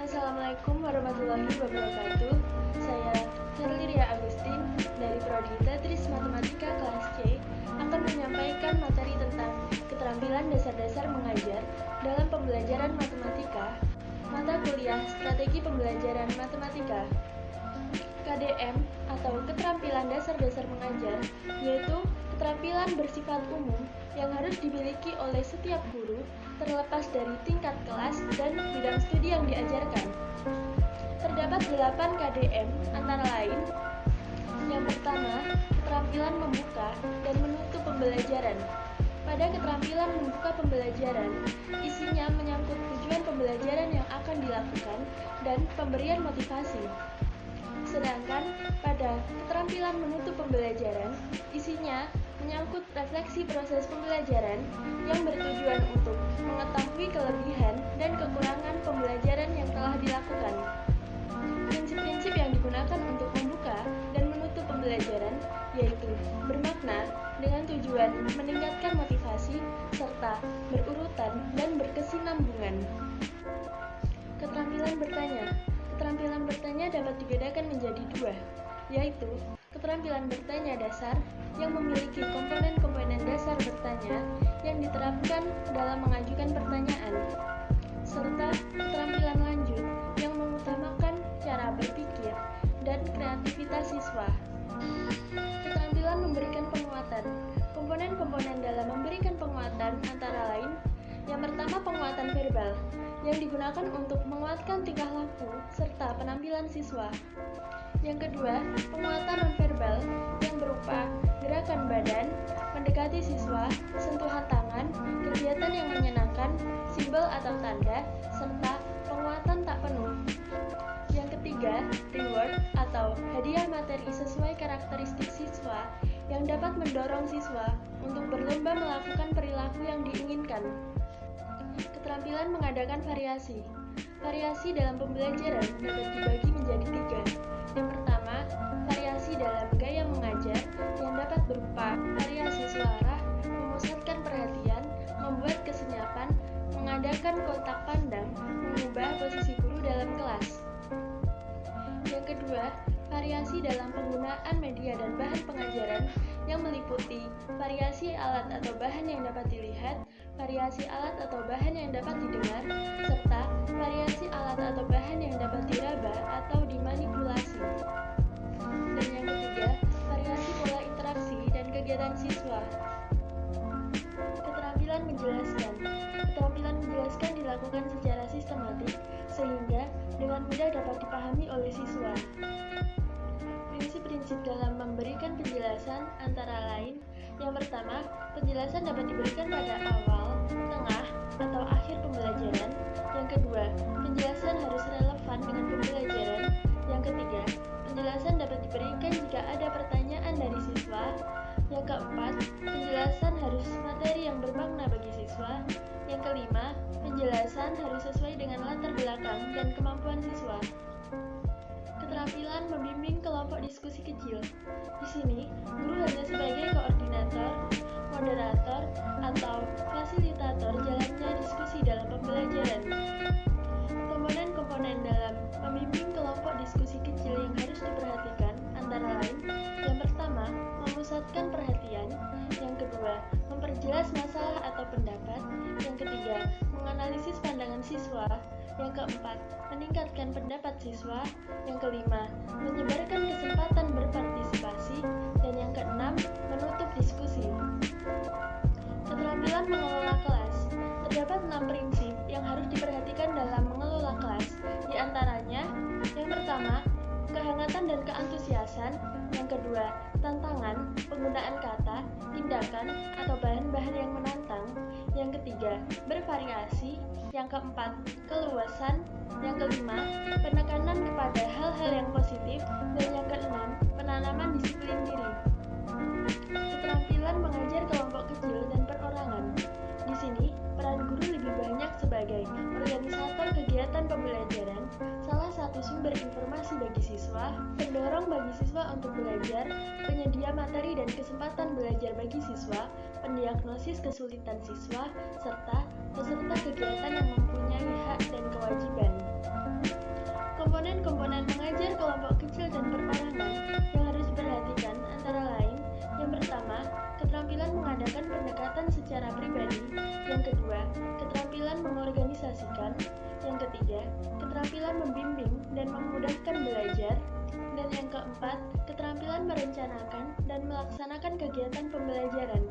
Assalamualaikum warahmatullahi wabarakatuh. Saya Herliria Agustin dari Prodi Tetris Matematika kelas C akan menyampaikan materi tentang keterampilan dasar-dasar mengajar dalam pembelajaran matematika, mata kuliah Strategi Pembelajaran Matematika. KDM atau keterampilan dasar-dasar mengajar yaitu keterampilan bersifat umum yang harus dimiliki oleh setiap guru terlepas dari tingkat kelas dan bidang studi yang diajarkan. Terdapat 8 KDM antara lain. Yang pertama, keterampilan membuka dan menutup pembelajaran. Pada keterampilan membuka pembelajaran, isinya menyangkut tujuan pembelajaran yang akan dilakukan dan pemberian motivasi. Sedangkan pada keterampilan menutup pembelajaran, isinya menyangkut refleksi proses pembelajaran yang bertujuan untuk mengetahui kelebihan dan kekurangan pembelajaran yang telah dilakukan. Prinsip-prinsip yang digunakan untuk membuka dan menutup pembelajaran yaitu bermakna dengan tujuan meningkatkan motivasi serta berurutan dan berkesinambungan. Keterampilan bertanya. Keterampilan bertanya dapat dibedakan menjadi dua, yaitu keterampilan bertanya dasar yang memiliki komponen-komponen dasar bertanya yang diterapkan dalam mengajukan pertanyaan, serta keterampilan lanjut yang mengutamakan cara berpikir dan kreativitas siswa. Keterampilan memberikan penguatan. Komponen-komponen dalam memberikan penguatan antara lain: yang pertama, penguatan verbal yang digunakan untuk menguatkan tingkah laku serta penampilan siswa. Yang kedua, penguatan nonverbal yang berupa gerakan badan, mendekati siswa, sentuhan tangan, kegiatan yang menyenangkan, simbol atau tanda, serta penguatan tak penuh. Yang ketiga, reward atau hadiah materi sesuai karakteristik siswa yang dapat mendorong siswa untuk berlomba melakukan perilaku yang diinginkan. Keterampilan mengadakan variasi. Variasi dalam pembelajaran dapat dibagi menjadi 3. Yang pertama, variasi dalam gaya mengajar yang dapat berupa variasi suara, memusatkan perhatian, membuat kesenyapan, mengadakan kontak pandang, mengubah posisi guru dalam kelas. Yang kedua, variasi dalam penggunaan media dan bahan pengajaran yang meliputi variasi alat atau bahan yang dapat dilihat, variasi alat atau bahan yang dapat didengar, serta variasi alat atau bahan yang dapat diraba atau dimanipulasi. Dan yang ketiga, variasi pola interaksi dan kegiatan siswa. Keterampilan menjelaskan. Keterampilan menjelaskan dilakukan secara sistematik sehingga dengan mudah dapat dipahami oleh siswa. Prinsip-prinsip dalam memberikan penjelasan antara lain: yang pertama, penjelasan dapat diberikan pada awal, tengah, atau akhir pembelajaran. Yang kedua, penjelasan harus relevan dengan pembelajaran. Yang ketiga, penjelasan dapat diberikan jika ada pertanyaan dari siswa. Yang keempat, penjelasan harus materi yang bermakna bagi siswa. Yang kelima, penjelasan harus sesuai dengan latar belakang dan kemampuan siswa. Keterampilan membimbing kelompok diskusi kecil. Di sini, guru hanya sebagai koordinator, moderator, atau fasilitator jalannya diskusi dalam pembelajaran. Komponen-komponen dalam membimbing kelompok diskusi kecil yang harus diperhatikan antara lain: yang pertama, memusatkan perhatian; yang kedua, memperjelas masalah atau pendapat; yang ketiga, menganalisis pandangan siswa; yang keempat, meningkatkan pendapat siswa; yang kelima, menyebarkan kesempatan berpartisipasi; dan yang keenam, menutup diskusi. Keterampilan mengelola kelas. Terdapat 6 prinsip yang harus diperhatikan dalam mengelola kelas. Di antaranya, yang pertama, kehangatan dan keantusiasan; yang kedua, tantangan, penggunaan kata, tindakan, atau bahan-bahan yang menantang; yang ketiga, bervariasi; yang keempat, keluasan; yang kelima, penekanan kepada hal-hal yang positif; dan yang keenam, penanaman disiplin diri. Keterampilan mengajar kelompok kecil dan perorangan. Di sini, peran guru lebih banyak sebagai organisator kegiatan pembelajaran, salah satu sumber informasi bagi siswa, pendorong bagi siswa untuk belajar, penyedia materi dan kesempatan belajar bagi siswa, pendiagnosis kesulitan siswa, serta peserta kegiatan yang mempunyai hak dan kewajiban. mengadakan pendekatan secara pribadi. Yang kedua, keterampilan mengorganisasikan. Yang ketiga, keterampilan membimbing dan memudahkan belajar. Dan yang keempat, keterampilan merencanakan dan melaksanakan kegiatan pembelajaran.